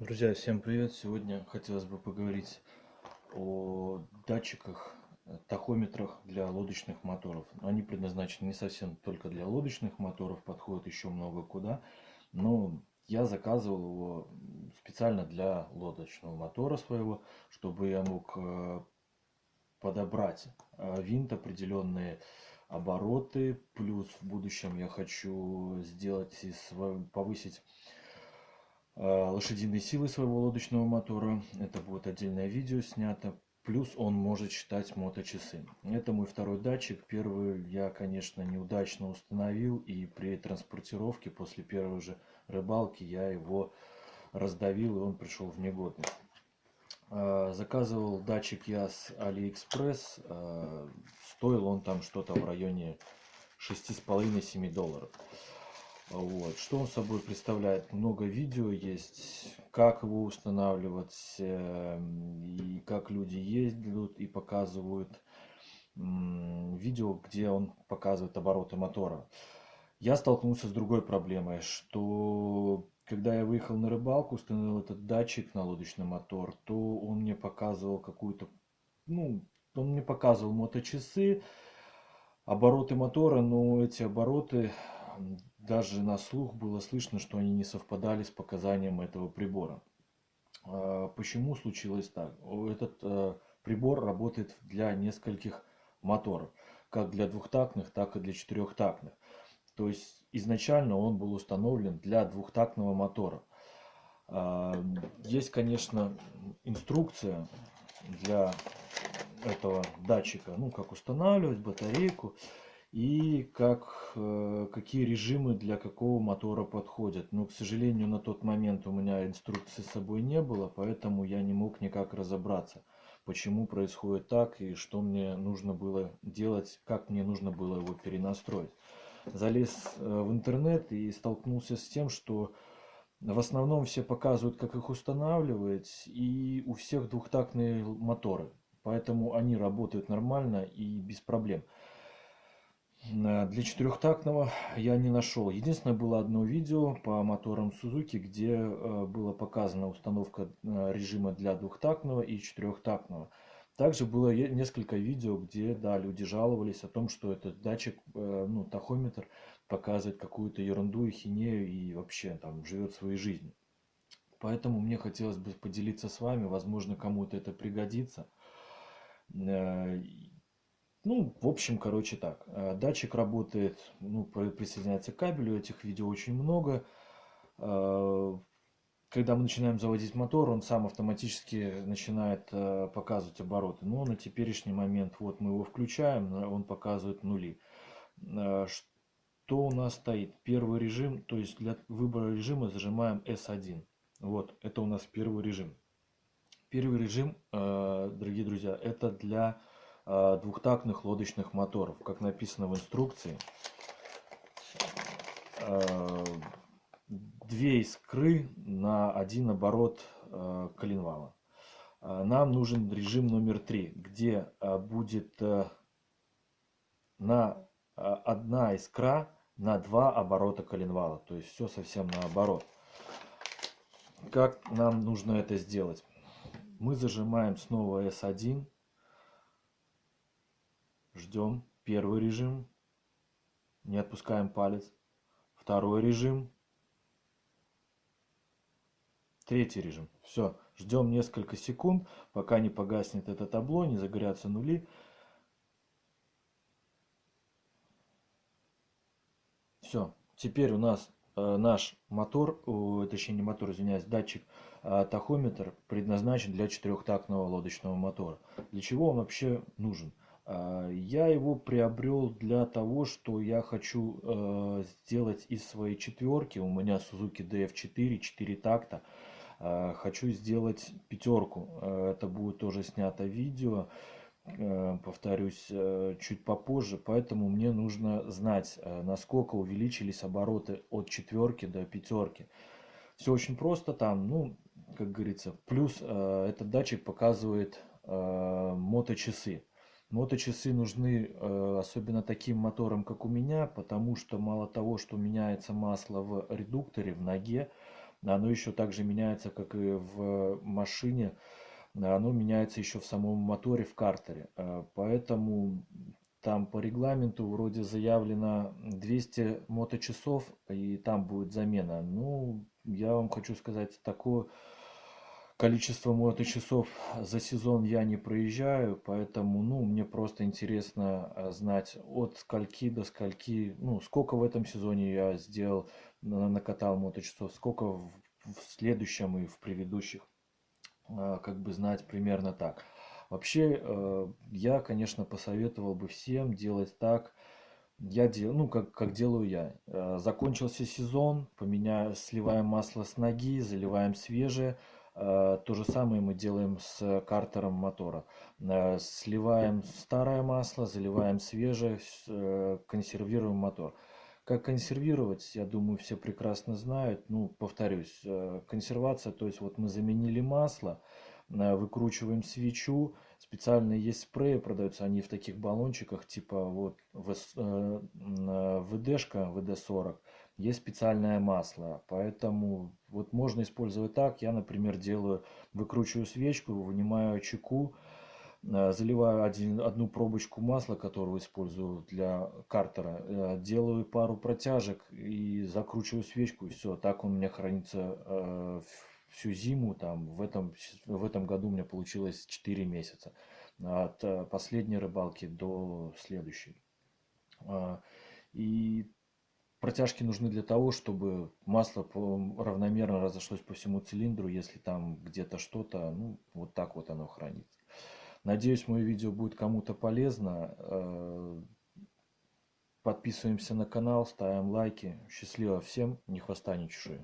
Друзья, всем привет! Сегодня хотелось бы поговорить о датчиках, тахометрах для лодочных моторов. Они предназначены не совсем только для лодочных моторов, подходят еще много куда. Но я заказывал его специально для лодочного мотора своего, чтобы я мог подобрать винт, определенные обороты. Плюс в будущем я хочу повысить лошадиные силы своего лодочного мотора. Это будет отдельное видео снято. Плюс он может считать моточасы. Это мой второй датчик. Первый я, конечно, неудачно установил. И при транспортировке после первой же рыбалки я его раздавил, и он пришел в негодность. Заказывал датчик я с AliExpress. Стоил он там что-то в районе 6,5–7 долларов. Вот. Что он собой представляет? Много видео есть, как его устанавливать, и как люди ездят и показывают видео, где он показывает обороты мотора. Я столкнулся с другой проблемой, что когда я выехал на рыбалку, установил этот датчик на лодочный мотор, то он мне показывал он мне показывал моточасы, обороты мотора, но эти обороты, даже на слух было слышно, что они не совпадали с показанием этого прибора. Почему случилось так? Этот прибор работает для нескольких моторов, как для двухтактных, так и для четырехтактных. То есть изначально он был установлен для двухтактного мотора. Есть, конечно, инструкция для этого датчика, как устанавливать батарейку и какие режимы для какого мотора подходят. Но, к сожалению, на тот момент у меня инструкции с собой не было, поэтому я не мог никак разобраться, почему происходит так и что мне нужно было делать, как мне нужно было его перенастроить. Залез в интернет и столкнулся с тем, что в основном все показывают, как их устанавливать, и у всех двухтактные моторы. Поэтому они работают нормально и без проблем. Для четырехтактного я не нашел. Единственное, было одно видео по моторам Suzuki, где была показана установка режима для двухтактного и четырехтактного. Также было несколько видео, где, да, люди жаловались о том, что этот датчик, тахометр, показывает какую-то ерунду и хинею и вообще там живет своей жизнью. Поэтому мне хотелось бы поделиться с вами, возможно, кому-то это пригодится. Э, в общем, короче так. Датчик работает, присоединяется к кабелю, этих видео очень много. Когда мы начинаем заводить мотор, он сам автоматически начинает показывать обороты. Но на теперешний момент, вот мы его включаем, он показывает нули. Что у нас стоит? Первый режим, то есть для выбора режима зажимаем S1. Вот, это у нас первый режим. Первый режим, дорогие друзья, это для двухтактных лодочных моторов. Как написано в инструкции, две искры на один оборот коленвала. Нам нужен режим номер 3, где будет одна искра на 2 оборота коленвала. То есть все совсем наоборот. Как нам нужно это сделать? Мы зажимаем снова S1. Ждем. Первый режим. Не отпускаем палец. Второй режим. Третий режим. Все. Ждем несколько секунд, пока не погаснет это табло, не загорятся нули. Все. Теперь у нас наш мотор, точнее не мотор, извиняюсь, датчик тахометр предназначен для четырехтактного лодочного мотора. Для чего он вообще нужен? Я его приобрел для того, что я хочу сделать из своей четверки. У меня Suzuki DF4, 4 такта. Хочу сделать пятерку. Это будет тоже снято видео. Повторюсь, чуть попозже, поэтому мне нужно знать, насколько увеличились обороты от четверки до пятерки. Все очень просто там, как говорится, плюс этот датчик показывает моточасы. Моточасы нужны особенно таким моторам, как у меня, потому что мало того, что меняется масло в редукторе, в ноге, оно еще также меняется, как и в машине, оно меняется еще в самом моторе, в картере. Поэтому там по регламенту вроде заявлено 200 моточасов, и там будет замена. Ну, я вам хочу сказать, такое количество моточасов за сезон я не проезжаю, поэтому, ну, мне просто интересно знать от скольки до скольки, ну, сколько в этом сезоне я сделал, накатал моточасов, сколько в следующем и в предыдущих, как бы знать примерно так. Вообще, я, конечно, посоветовал бы всем делать так. Я делаю, ну, как делаю я. Закончился сезон, поменяю, сливаем масло с ноги, заливаем свежее. То же самое мы делаем с картером мотора. Сливаем старое масло, заливаем свежее, консервируем мотор. Как консервировать, я думаю, все прекрасно знают. Ну, повторюсь, консервация, то есть вот мы заменили масло, выкручиваем свечу, специально есть спреи, продаются они в таких баллончиках, типа вот ВДшка, ВД-40, есть специальное масло, поэтому вот можно использовать так. Я, например, делаю, выкручиваю свечку, вынимаю чеку, заливаю одну пробочку масла, которую использую для картера, делаю пару протяжек и закручиваю свечку, и все. Так он у меня хранится всю зиму. Там, в этом году у меня получилось 4 месяца. От последней рыбалки до следующей. И протяжки нужны для того, чтобы масло равномерно разошлось по всему цилиндру. Если там где-то что-то, ну, вот так вот оно хранится. Надеюсь, мое видео будет кому-то полезно. Подписываемся на канал, ставим лайки. Счастливо всем, ни хвоста, ни чешуи.